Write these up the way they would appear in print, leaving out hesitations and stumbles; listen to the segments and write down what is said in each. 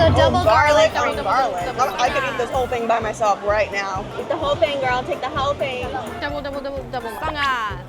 So double garlic. Double garlic. I could eat this whole thing by myself right now. Eat the whole thing, girl. Take the whole thing. Double. 送啊！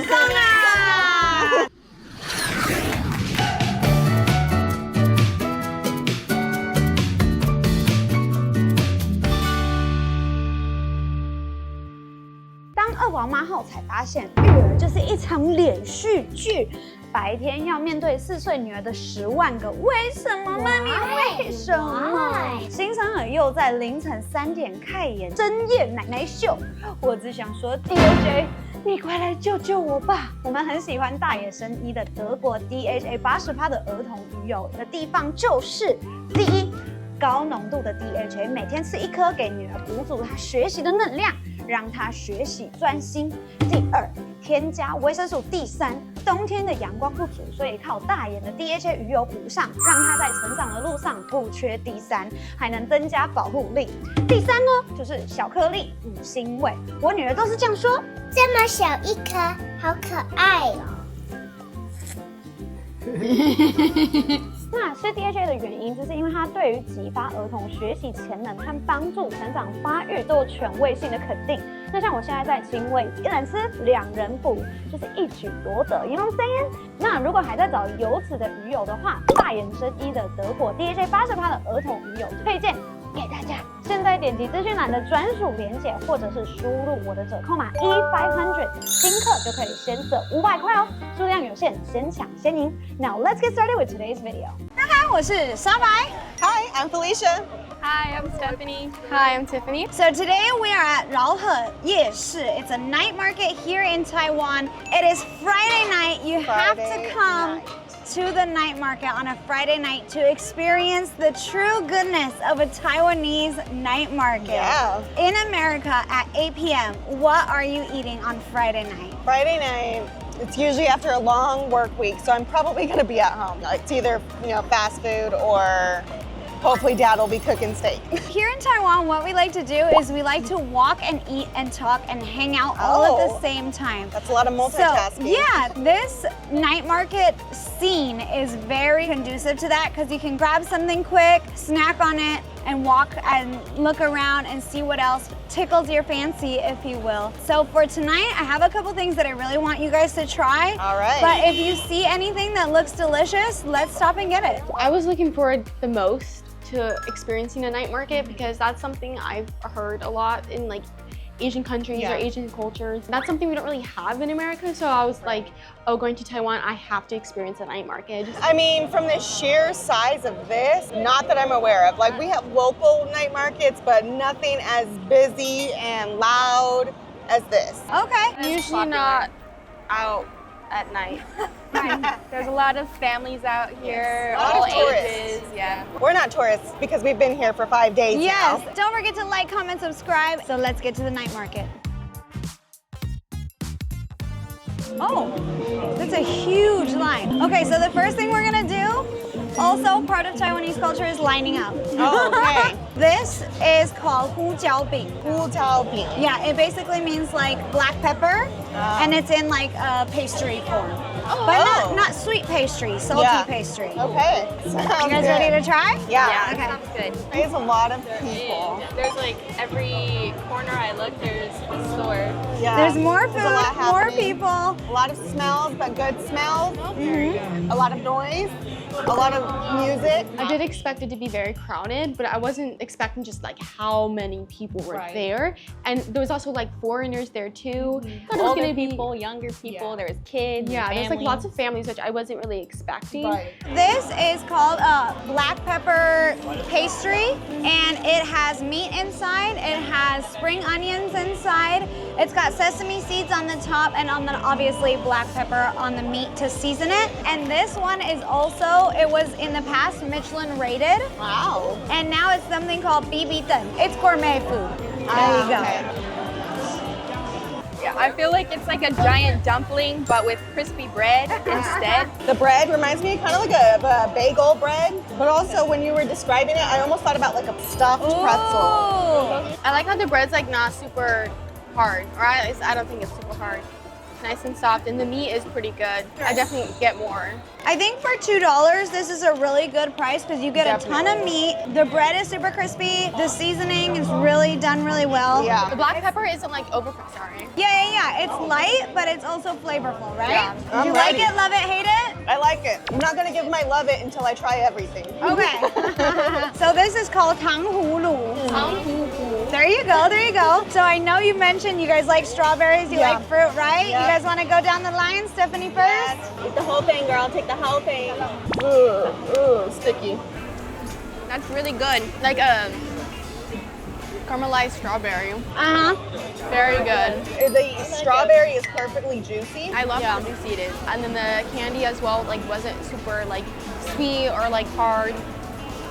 当二宝妈后才发现，育儿就是一场连续剧。白天要面对4岁女儿的10万个为什么，妈咪为什么？新生儿又在凌晨3点开演深夜奶奶秀。我只想说 ，DHA， 你快来救救我吧！我们很喜欢大研生医的德国 DHA 80%的儿童鱼油的地方就是第一，高浓度的 DHA， 每天吃1颗给女儿补足她学习的能量，让她学习专心。第二，添加维生素。第三，冬天的阳光不足，所以靠大研的 DHA 鱼油补上，让她在成长的路上不缺。第三，还能增加保护力。第三呢，就是小颗粒5星味，我女儿都是这样说。这么小一颗，好可爱哦。那吃 DHA 的原因，就是因为它对于激发儿童学习潜能和帮助成长发育都有权威性的肯定。那像我现在在亲喂，1人吃2人补，就是一举多得。You know what I'm saying？ 那如果还在找油脂的鱼油的话，大研生医的德国 DHA 80%的儿童鱼油推荐给大家。现在点击资讯栏的专属连结，或者是输入我的折扣码 E500， 新客就可以先折500块哦，数量有限，先抢先赢。Now let's get started with today's video。大家好，我是沙白。Hi, I'm Felicia. Hi, I'm Stephanie. Hi, I'm Tiffany. So today we are at 饶河夜市. It's a night market here in Taiwan. It is Friday night. You have to come to the night market on a Friday night to experience the true goodness of a Taiwanese night market. Yeah. In America at 8 p.m., what are you eating on Friday night? Friday night, it's usually after a long work week, so I'm probably gonna be at home. It's either, fast food or hopefully Dad will be cooking steak. Here in Taiwan, what we like to do is we like to walk and eat and talk and hang out all at the same time. That's a lot of multitasking. So, yeah, this night market scene is very conducive to that because you can grab something quick, snack on it, and walk and look around and see what else tickles your fancy, if you will. So for tonight, I have a couple things that I really want you guys to try. All right. But if you see anything that looks delicious, let's stop and get it. I was looking forward the most to experiencing a night market because that's something I've heard a lot in Asian countries or Asian cultures. That's something we don't really have in America. So I was like, oh, going to Taiwan, I have to experience a night market. I mean, from the sheer size of this, not that I'm aware of. We have local night markets, but nothing as busy and loud as this. Okay. Usually not out at night. There's a lot of families out here, A lot all of tourists. ages. Yeah. We're not tourists because we've been here for 5 days Yes. now. Don't forget to like, comment, subscribe. So let's get to the night market. Oh, that's a huge line. Okay, so the first thing we're gonna do, also part of Taiwanese culture, is lining up. Oh, okay. This is called hu jiao bing. Hu jiao bing. Yeah, it basically means black pepper, and it's in a pastry form. But not sweet pastry, salty pastry. Okay. You guys ready to try? Yeah. Okay. Sounds good. There's a lot of people. There's every corner I look, there's a store. Yeah. There's more food, There's a lot more happening. people. A lot of smells, but good smells. A lot of noise. A lot of music. I did expect it to be very crowded, but I wasn't expecting just how many people were there. And there was also foreigners there too. Thought it was gonna be people, younger people, there was kids, there's families. lots of families, which I wasn't really expecting. This is called a black pepper pastry, and it has meat inside. It has spring onions inside. It's got sesame seeds on the top, and obviously black pepper on the meat to season it. And this one is also, it was in the past Michelin rated. Wow. And now it's something called bibitan. It's gourmet food. There you go. Okay. Yeah, I feel like it's like a giant dumpling, but with crispy bread instead. The bread reminds me kind of a bagel bread, but also when you were describing it, I almost thought about a stuffed pretzel. I like how the bread's not super hard, or I don't think it's super hard. nice and soft, and the meat is pretty good. I definitely get more. I think for $2, this is a really good price because you get a ton of meat. The bread is super crispy. The seasoning is really done really well. Yeah. The black pepper isn't like overpriced, sorry. Yeah. It's light, but it's also flavorful, right? Yeah. Do you like it, love it, hate it? I like it. I'm not gonna give my love it until I try everything. Okay. So this is called 糖葫芦. There you go. So I know you mentioned you guys like strawberries, you like fruit, right? Yeah. You guys want to go down the line? Stephanie first? Yes. Eat the whole thing, girl. Take the whole thing. Ooh, sticky. That's really good. Like a caramelized strawberry. Uh-huh. Very good. The strawberry is perfectly juicy. I love how juicy it is. And then the candy as well, like wasn't super like sweet or like hard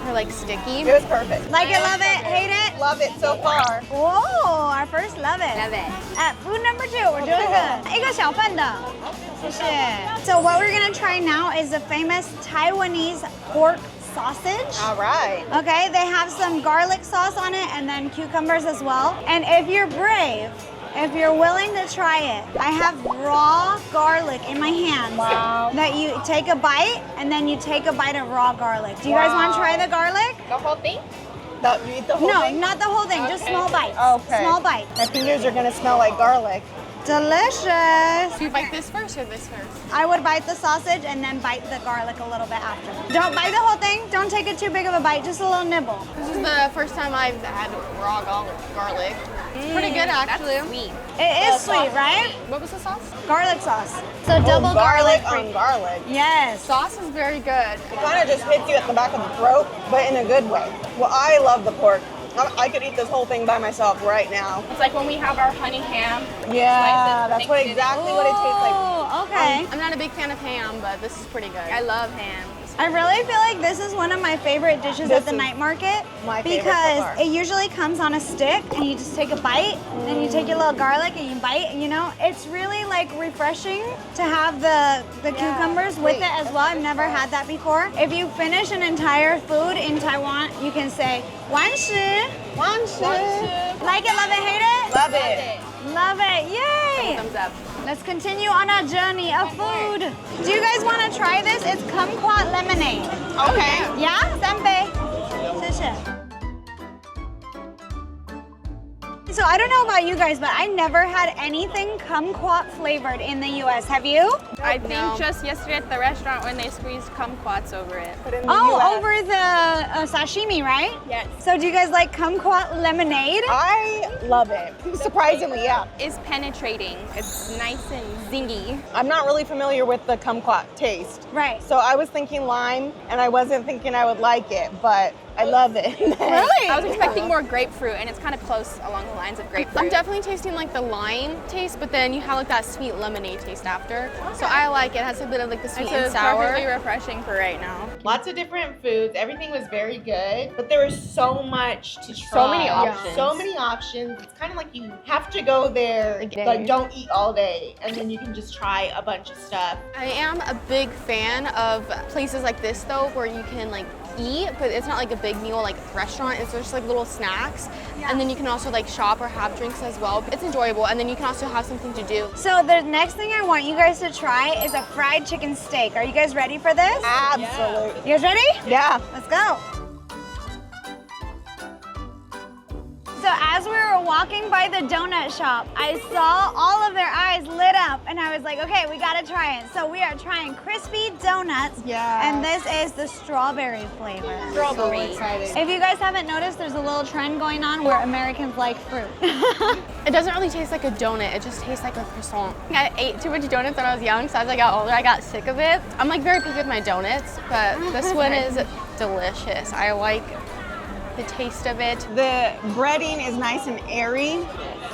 or like sticky. It was perfect. Like it, love it, hate it? Love it so far. Whoa, our first love it. Love it. Food number 2, we're doing good. 一个小份的，谢谢。So what we're gonna try now is the famous Taiwanese pork sausage. All right. Okay, they have some garlic sauce on it and then cucumbers as well. And if you're brave, if you're willing to try it, I have raw garlic in my hands. Wow. That you take a bite and then you take a bite of raw garlic. Do you guys want to try the garlic? The whole thing? You eat the whole No, thing? not the whole thing, just small bites. Okay. Small bites. My fingers are gonna smell like garlic. Delicious. Do you bite this first or this first? I would bite the sausage and then bite the garlic a little bit after. Don't bite the whole thing. Don't take it too big of a bite, just a little nibble. This is the first time I've had raw garlic. It's pretty good actually. That's sweet. It is sweet, right? What was the sauce? Garlic sauce. So double garlic. on garlic. Yes. Sauce is very good. It kind of just hits you at the back of the throat, but in a good way. Well, I love the pork. I could eat this whole thing by myself right now. It's like when we have our honey ham. Yeah, that's Slices, what mix it. exactly what it tastes like. Oh, okay. I'm not a big fan of ham, but this is pretty good. I love ham. I really feel like this is one of my favorite dishes This at the is night market my favorite so because far. it usually comes on a stick and you just take a bite and then you take your little garlic and you bite, and you know, it's really like refreshing to have the cucumbers with it as well. I've never had that before. If you finish an entire food in Taiwan, you can say 完食. Like it, love it, hate it? Love it. Love it, yay! Thumbs up. Let's continue on our journey of food. Do you guys want to try this? It's kumquat lemonade. Okay. Yeah? 三杯. 谢谢. So I don't know about you guys, but I never had anything kumquat flavored in the US. Have you? I think No. just yesterday at the restaurant when they squeezed kumquats over it. But in the Oh, US, over the sashimi, right? Yes. So do you guys like kumquat lemonade? I love it. Surprisingly, yeah. It's penetrating. It's nice and zingy. I'm not really familiar with the kumquat taste. Right. So I was thinking lime, and I wasn't thinking I would like it, but I love it. Really? I was expecting more grapefruit, and it's kind of close along the lines of grapefruit. I'm definitely tasting like the lime taste, but then you have like that sweet lemonade taste after. So I like it. It has a bit of like the sweet and It's sour. perfectly refreshing for right now. Lots of different foods. Everything was very good, but there was so much to try. So many options. So many options. It's kind of like you have to go there, day. like don't eat all day, and then you can just try a bunch of stuff. I am a big fan of places like this though, where you can like eat, but it's not like a big meal like restaurant. It's just like little snacks, and then you can also like shop or have drinks as well. It's enjoyable, and then you can also have something to do. So the next thing I want you guys to try is a fried chicken steak. Are you guys ready for this? Absolutely. You guys ready? Yeah. Let's go. So as we were walking by the donut shop, I saw all of their eyes lit up and I was like, okay, we gotta try it. So we are trying crispy donuts. Yeah. And this is the strawberry flavor. So excited. If you guys haven't noticed, there's a little trend going on where Americans like fruit. It doesn't really taste like a donut. It just tastes like a croissant. I ate too much donuts when I was young, so as I got older, I got sick of it. I'm like very picky with my donuts, but this one is delicious. I like the taste of it. The breading is nice and airy,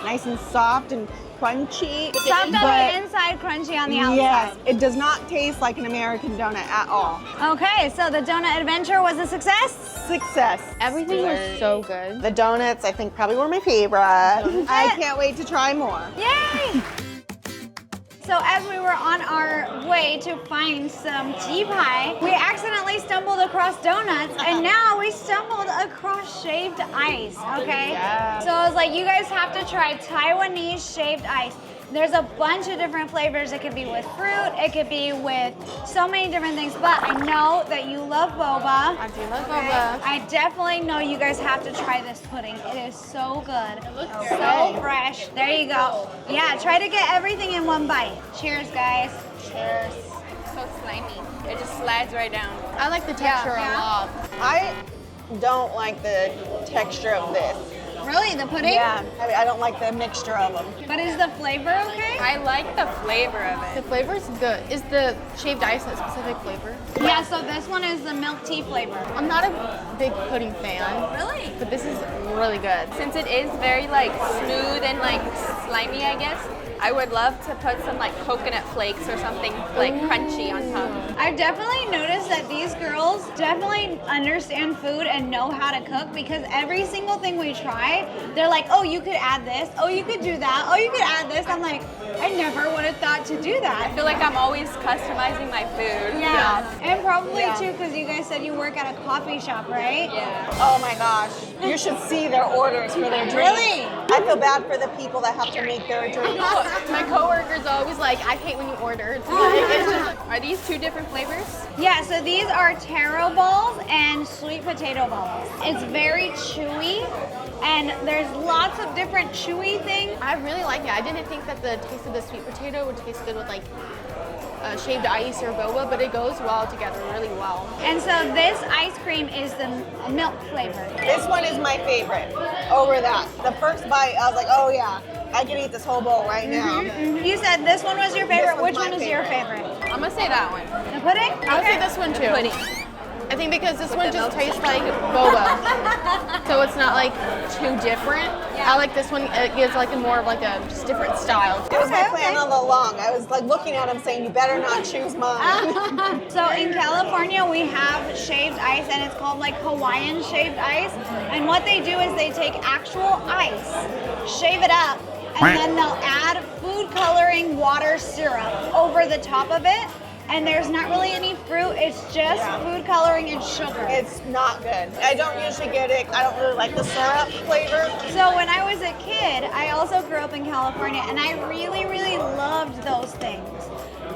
nice and soft and crunchy. Soft on but the inside, crunchy on the outside. yes, it does not taste like an American donut at all. Okay, so the donut adventure was a success? Success. Everything was so good. The donuts, I think, probably were my favorite. I can't wait to try more. Yay! So as we were on our way to find some ji pie, we accidentally stumbled across donuts, and now we stumbled across shaved ice, okay? Yeah. So I was like, you guys have to try Taiwanese shaved ice. There's a bunch of different flavors. It could be with fruit, it could be with so many different things, but I know that you love boba. I do love boba. I definitely know you guys have to try this pudding. It is so good. It looks so fresh. There you go. Yeah, try to get everything in one bite. Cheers, guys. Cheers. So slimy. It just slides right down. I like the texture a lot. I don't like the texture of this. Really, the pudding? Yeah, I don't like the mixture of them. But is the flavor okay? I like the flavor of The it. flavor's good. Is the shaved ice a specific flavor? Yeah, so this one is the milk tea flavor. I'm not a big pudding fan. Really? But this is really good. Since it is very like smooth and like slimy, I guess, I would love to put some like coconut flakes or something like crunchy on top. I've definitely noticed that these girls definitely understand food and know how to cook because every single thing we try, they're like, oh, you could add this. Oh, you could do that. Oh, you could add this. I'm like, I never would have thought to do I that. feel like I'm always customizing my food. Yeah. And probably too, because you guys said you work at a coffee shop, right? Yeah. Oh my gosh. You should see their orders for their drinks. Really? I feel bad for the people that have to make their drinks. My coworker's always like, I hate when you order. It's like, it's just, Are these two different flavors? Yeah, so these are taro balls and sweet potato balls. It's very chewy and there's lots of different chewy things. I really like it. I didn't think that the taste of the sweet potato would taste good with like shaved ice or boba, but it goes well together really well. And so this ice cream is the milk flavor. This one is my favorite over that. The first bite, I was like, oh yeah, I can eat this whole bowl right now. You said this one was your favorite. This was Which my one is your favorite. favorite? I'm gonna say that one. The pudding? I would say this one too. Pudding. I think because this one just tastes like boba, so it's not like too different. I like this one. It gives like a more of like a just different style. It was my Okay, plan okay. all along. I was like looking at him saying, you better not choose mine. So in California, we have shaved ice, and it's called like Hawaiian shaved ice. And what they do is they take actual ice, shave it up, and then they'll add food coloring water syrup over the top of it. And there's not really any fruit, it's just food coloring and sugar. It's not good. I don't usually get it. I don't really like the syrup flavor. So when I was a kid, I also grew up in California, and I really, really loved those things.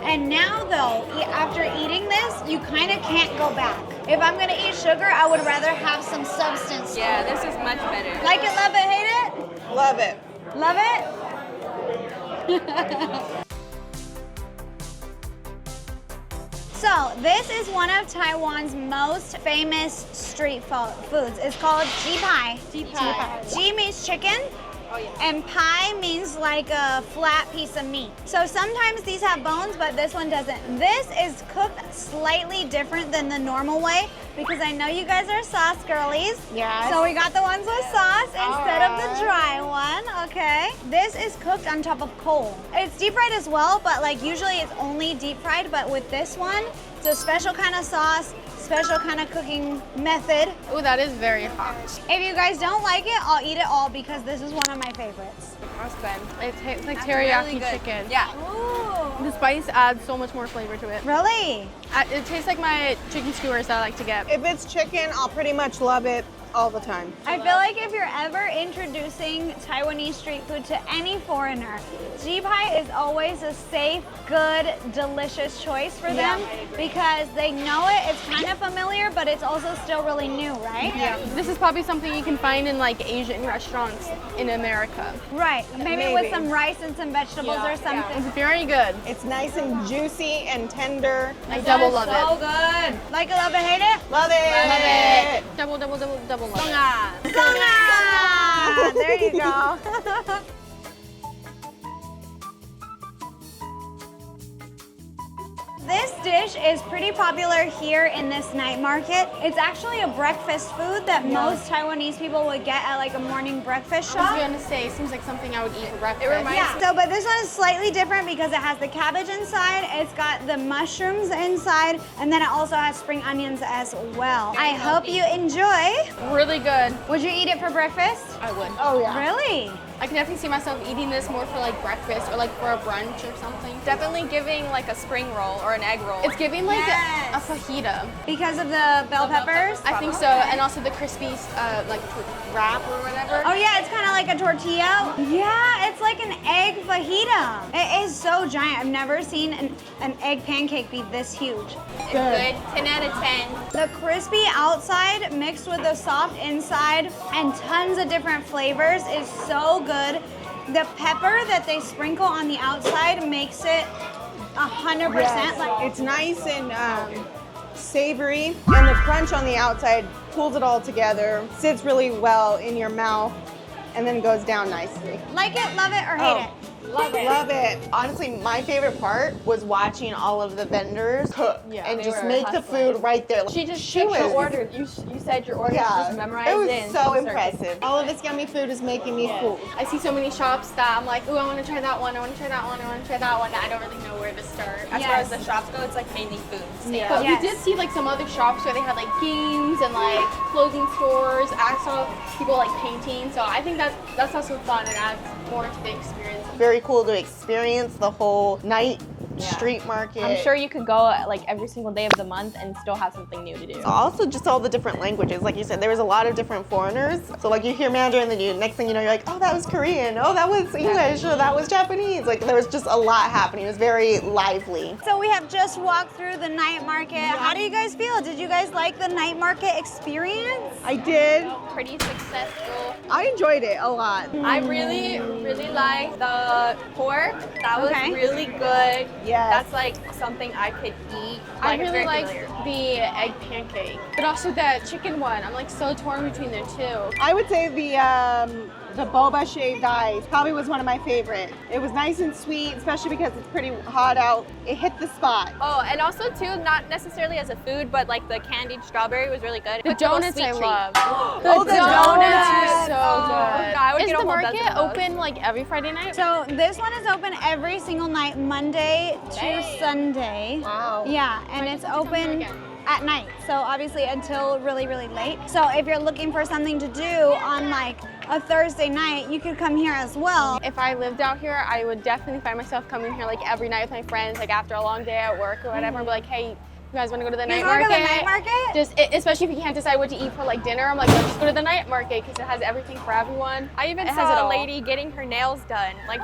And now though, after eating this, you kind of can't go back. If I'm gonna eat sugar, I would rather have some substance. Yeah, this is much better. Like it, love it, hate it? Love it. Love it? So this is one of Taiwan's most famous street foods. It's called ji pai. Ji means chicken. And pie means like a flat piece of meat. So sometimes these have bones, but this one doesn't. This is cooked slightly different than the normal way because I know you guys are sauce girlies. Yes. So we got the ones with sauce instead of the dry one, okay? This is cooked on top of coal. It's deep fried as well, but like usually it's only deep fried, but with this one, it's a special kind of sauce, special kind of cooking method. Oh, that is very hot. If you guys don't like it, I'll eat it all because this is one of my favorites. That's good. It tastes like That's teriyaki really good. chicken. Yeah. Ooh. The spice adds so much more flavor to it. Really? It tastes like my chicken skewers that I like to get. If it's chicken, I'll pretty much love it all the time. I feel like if you're ever introducing Taiwanese street food to any foreigner, ji pai is always a safe, good, delicious choice for them because they know it, it's kind of familiar, but it's also still really new, right? Yeah. This is probably something you can find in like Asian restaurants in America. Right, maybe with Maybe. some rice and some vegetables or something. It's very good. It's nice and juicy and tender. I double love So it. good. Like it, love it, hate it? Love it. Love it. Double love it. Songa! There you go. This dish is pretty popular here in this night market. It's actually a breakfast food that most Taiwanese people would get at like a morning breakfast I was shop. gonna say, it seems like something I would eat for breakfast. Yeah, so but this one is slightly different because it has the cabbage inside, it's got the mushrooms inside, and then it also has spring onions as well. I hope you enjoy. Really good. Would you eat it for breakfast? I would. Oh yeah. Really? I can definitely see myself eating this more for like breakfast or like for a brunch or something. Definitely giving like a spring roll or an egg roll. It's giving like Yes. a fajita. Because of the bell peppers? I think so, and also the crispy like wrap or whatever. Oh yeah, it's kind of like a tortilla. Yeah, it's like an egg fajita. It is so giant. I've never seen an egg pancake be this huge. It's good. 10 out of 10. The crispy outside mixed with the soft inside and tons of different flavors is so good. The pepper that they sprinkle on the outside makes it 100%. Yes. Like It's nice and savory, and the crunch on the outside pulls it all together, sits really well in your mouth, and then goes down nicely. it, love it, or hate it. Love it. Love it. Honestly, my favorite part was watching all of the vendors cook and they just were make the hustling. food right there. She just took was- your order. You said your order. She just memorized it was it. and so she started. impressive. All of this yummy food is making me full. I see so many shops that I'm like, ooh, I want to try that one. I want to try that one. I want to try that one. I don't really know where to start. As far as the shops go, it's like mainly food. Yeah. But Yes. we did see like some other shops where they had like games and like clothing stores. I saw people like painting, so I think that's also fun and adds more to the experience. Very cool to experience the whole night street market. I'm sure you could go like every single day of the month and still have something new to do. Also, just all the different languages. Like you said, there was a lot of different foreigners. So like you hear Mandarin, then next thing you know, you're like, oh, that was Korean. Oh, that was English. Oh, that was Japanese. Like there was just a lot happening. It was very lively. So we have just walked through the night market. How do you guys feel? Did you guys like the night market experience? I did. Pretty successful. I enjoyed it a lot. I really liked the pork. That was Okay. really good. Yes. That's like something I could eat. I Like, it's really very like familiar. the egg pancake, but also the chicken one. I'm like so torn between the two. I would say the boba shaved ice probably was one of my favorite. It was nice and sweet, especially because it's pretty hot out. It hit the spot. Oh, and also too, not necessarily as a food, but like the candied strawberry was really good. The It's a little donuts sweet I treat. love. Oh, the donuts are donuts. so Oh, good. I would Is get a the whole dozen market of those. open like every Friday night? So this one is open every single night, Monday to Sunday. Wow. Yeah, and it's open at night. So obviously until really, really late. So if you're looking for something to do on like a Thursday night, you could come here as well. If I lived out here, I would definitely find myself coming here like every night with my friends, like after a long day at work or whatever. Be like, hey, you guys want to go to the You night guys wanna market? go to the night market? Just especially if you can't decide what to eat for like dinner. I'm like, let's just go to the night market because it has everything for everyone. I even It has it saw a all. lady getting her nails done. Like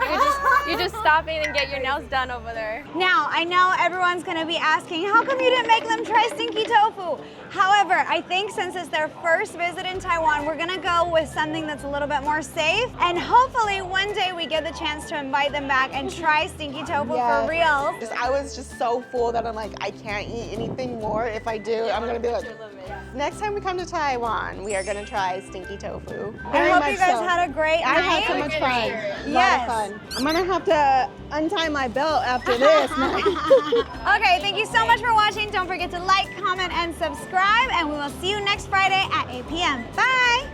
you just stop in and get your nails done over there. Now, I know everyone's gonna be asking, how come you didn't make them try stinky tofu? However, I think since it's their first visit in Taiwan, we're gonna go with something that's a little bit more safe. And hopefully one day we get the chance to invite them back and try stinky tofu for real. I was just so full that I'm like, I can't eat anything more. If I do, I'm gonna be like, next time we come to Taiwan, we are gonna try stinky tofu. I hope you guys had a great I night. had so much fun. Yes. A lot of fun. I'm gonna have to untie my belt after this. Okay, thank you so much for watching. Don't forget to like, comment, and subscribe, and we will see you next Friday at 8 p.m. Bye!